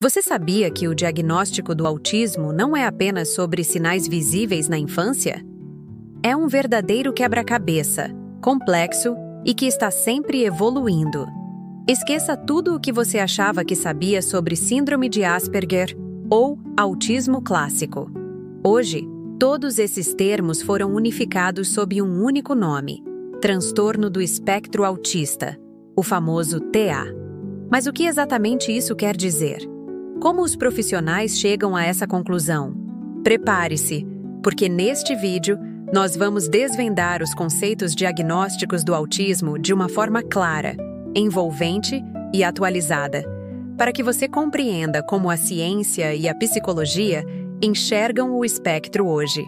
Você sabia que o diagnóstico do autismo não é apenas sobre sinais visíveis na infância? É um verdadeiro quebra-cabeça, complexo e que está sempre evoluindo. Esqueça tudo o que você achava que sabia sobre síndrome de Asperger ou autismo clássico. Hoje, todos esses termos foram unificados sob um único nome: transtorno do espectro autista, o famoso TA. Mas o que exatamente isso quer dizer? Como os profissionais chegam a essa conclusão? Prepare-se, porque neste vídeo nós vamos desvendar os conceitos diagnósticos do autismo de uma forma clara, envolvente e atualizada, para que você compreenda como a ciência e a psicologia enxergam o espectro hoje.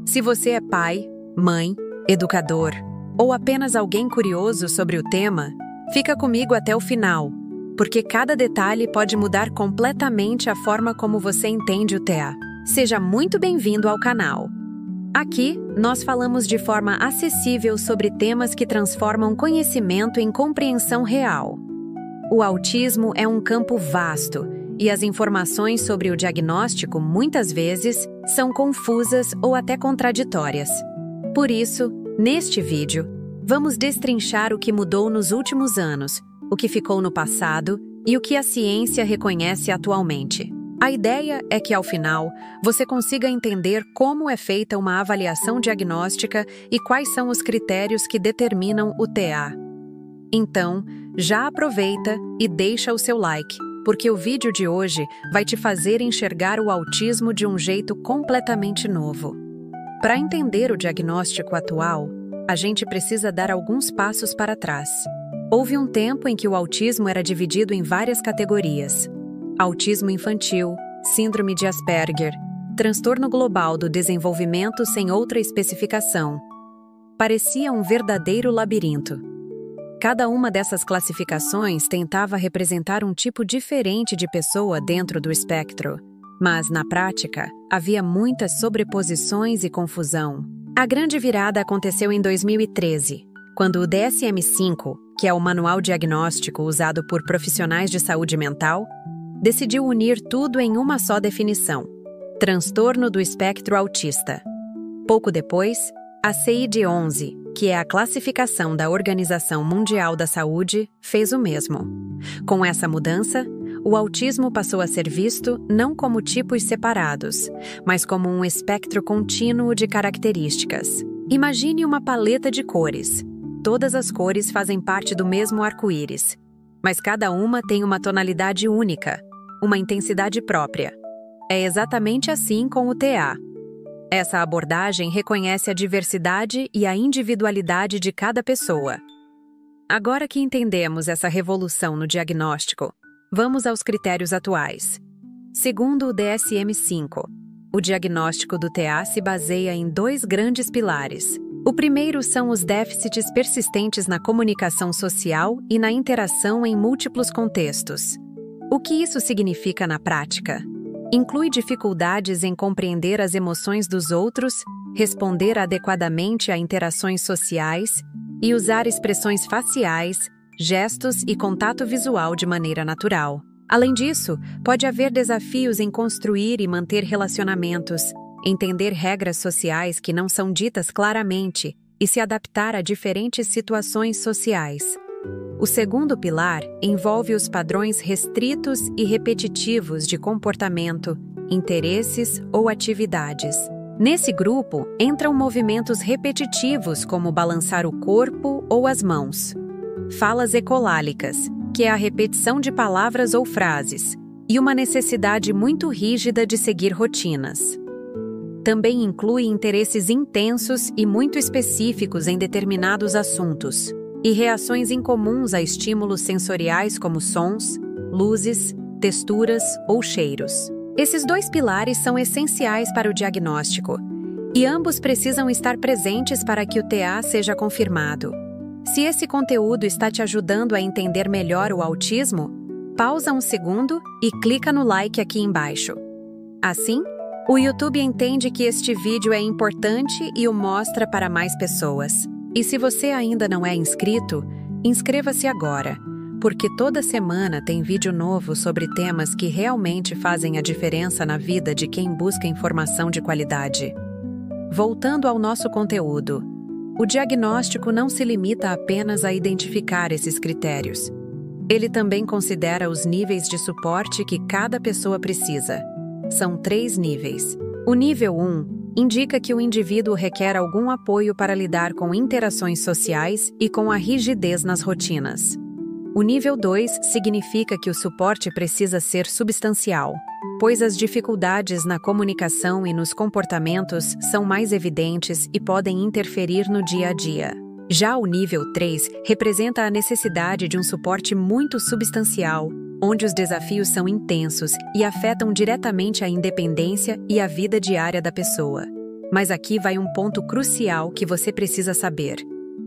Se você é pai, mãe, educador ou apenas alguém curioso sobre o tema, fica comigo até o final, porque cada detalhe pode mudar completamente a forma como você entende o TA. Seja muito bem-vindo ao canal. Aqui, nós falamos de forma acessível sobre temas que transformam conhecimento em compreensão real. O autismo é um campo vasto, e as informações sobre o diagnóstico, muitas vezes, são confusas ou até contraditórias. Por isso, neste vídeo, vamos destrinchar o que mudou nos últimos anos, o que ficou no passado e o que a ciência reconhece atualmente. A ideia é que, ao final, você consiga entender como é feita uma avaliação diagnóstica e quais são os critérios que determinam o TA. Então, já aproveita e deixa o seu like, porque o vídeo de hoje vai te fazer enxergar o autismo de um jeito completamente novo. Para entender o diagnóstico atual, a gente precisa dar alguns passos para trás. Houve um tempo em que o autismo era dividido em várias categorias: autismo infantil, síndrome de Asperger, transtorno global do desenvolvimento sem outra especificação. Parecia um verdadeiro labirinto. Cada uma dessas classificações tentava representar um tipo diferente de pessoa dentro do espectro, mas, na prática, havia muitas sobreposições e confusão. A grande virada aconteceu em 2013, quando o DSM-5, que é o manual diagnóstico usado por profissionais de saúde mental, decidiu unir tudo em uma só definição: transtorno do espectro autista. Pouco depois, a CID-11, que é a classificação da Organização Mundial da Saúde, fez o mesmo. Com essa mudança, o autismo passou a ser visto não como tipos separados, mas como um espectro contínuo de características. Imagine uma paleta de cores. Todas as cores fazem parte do mesmo arco-íris, mas cada uma tem uma tonalidade única, uma intensidade própria. É exatamente assim com o TA. Essa abordagem reconhece a diversidade e a individualidade de cada pessoa. Agora que entendemos essa revolução no diagnóstico, vamos aos critérios atuais. Segundo o DSM-5, o diagnóstico do TA se baseia em dois grandes pilares. O primeiro são os déficits persistentes na comunicação social e na interação em múltiplos contextos. O que isso significa na prática? Inclui dificuldades em compreender as emoções dos outros, responder adequadamente a interações sociais e usar expressões faciais, gestos e contato visual de maneira natural. Além disso, pode haver desafios em construir e manter relacionamentos, entender regras sociais que não são ditas claramente e se adaptar a diferentes situações sociais. O segundo pilar envolve os padrões restritos e repetitivos de comportamento, interesses ou atividades. Nesse grupo, entram movimentos repetitivos como balançar o corpo ou as mãos. Falas ecolálicas, que é a repetição de palavras ou frases, e uma necessidade muito rígida de seguir rotinas. Também inclui interesses intensos e muito específicos em determinados assuntos, e reações incomuns a estímulos sensoriais como sons, luzes, texturas ou cheiros. Esses dois pilares são essenciais para o diagnóstico, e ambos precisam estar presentes para que o TA seja confirmado. Se esse conteúdo está te ajudando a entender melhor o autismo, pausa um segundo e clica no like aqui embaixo. Assim, o YouTube entende que este vídeo é importante e o mostra para mais pessoas. E se você ainda não é inscrito, inscreva-se agora, porque toda semana tem vídeo novo sobre temas que realmente fazem a diferença na vida de quem busca informação de qualidade. Voltando ao nosso conteúdo, o diagnóstico não se limita apenas a identificar esses critérios. Ele também considera os níveis de suporte que cada pessoa precisa. São 3 níveis. O nível 1 indica que o indivíduo requer algum apoio para lidar com interações sociais e com a rigidez nas rotinas. O nível 2 significa que o suporte precisa ser substancial, pois as dificuldades na comunicação e nos comportamentos são mais evidentes e podem interferir no dia a dia. Já o nível 3 representa a necessidade de um suporte muito substancial, onde os desafios são intensos e afetam diretamente a independência e a vida diária da pessoa. Mas aqui vai um ponto crucial que você precisa saber.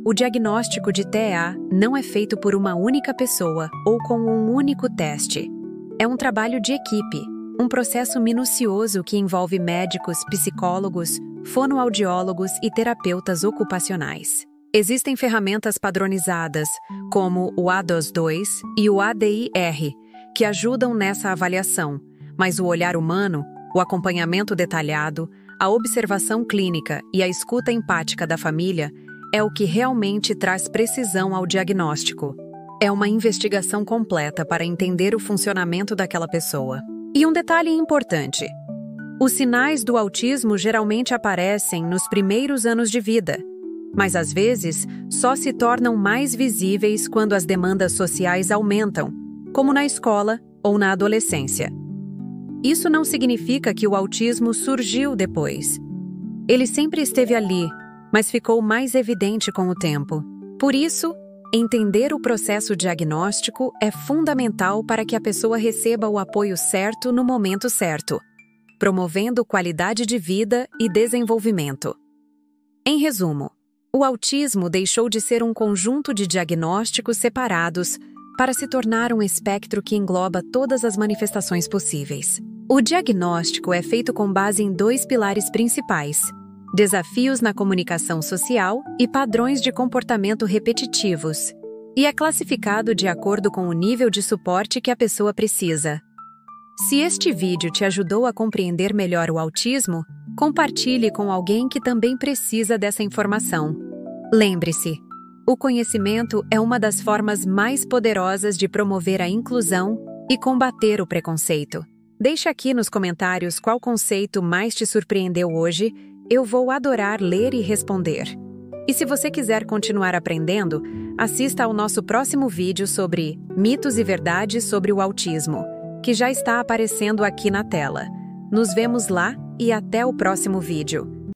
O diagnóstico de TEA não é feito por uma única pessoa ou com um único teste. É um trabalho de equipe, um processo minucioso que envolve médicos, psicólogos, fonoaudiólogos e terapeutas ocupacionais. Existem ferramentas padronizadas, como o ADOS-2 e o ADIR, que ajudam nessa avaliação, mas o olhar humano, o acompanhamento detalhado, a observação clínica e a escuta empática da família é o que realmente traz precisão ao diagnóstico. É uma investigação completa para entender o funcionamento daquela pessoa. E um detalhe importante: os sinais do autismo geralmente aparecem nos primeiros anos de vida, mas às vezes só se tornam mais visíveis quando as demandas sociais aumentam, como na escola ou na adolescência. Isso não significa que o autismo surgiu depois. Ele sempre esteve ali, mas ficou mais evidente com o tempo. Por isso, entender o processo diagnóstico é fundamental para que a pessoa receba o apoio certo no momento certo, promovendo qualidade de vida e desenvolvimento. Em resumo, o autismo deixou de ser um conjunto de diagnósticos separados para se tornar um espectro que engloba todas as manifestações possíveis. O diagnóstico é feito com base em 2 pilares principais: desafios na comunicação social e padrões de comportamento repetitivos, e é classificado de acordo com o nível de suporte que a pessoa precisa. Se este vídeo te ajudou a compreender melhor o autismo, compartilhe com alguém que também precisa dessa informação. Lembre-se, o conhecimento é uma das formas mais poderosas de promover a inclusão e combater o preconceito. Deixe aqui nos comentários qual conceito mais te surpreendeu hoje. Eu vou adorar ler e responder. E se você quiser continuar aprendendo, assista ao nosso próximo vídeo sobre mitos e verdades sobre o autismo, que já está aparecendo aqui na tela. Nos vemos lá e até o próximo vídeo.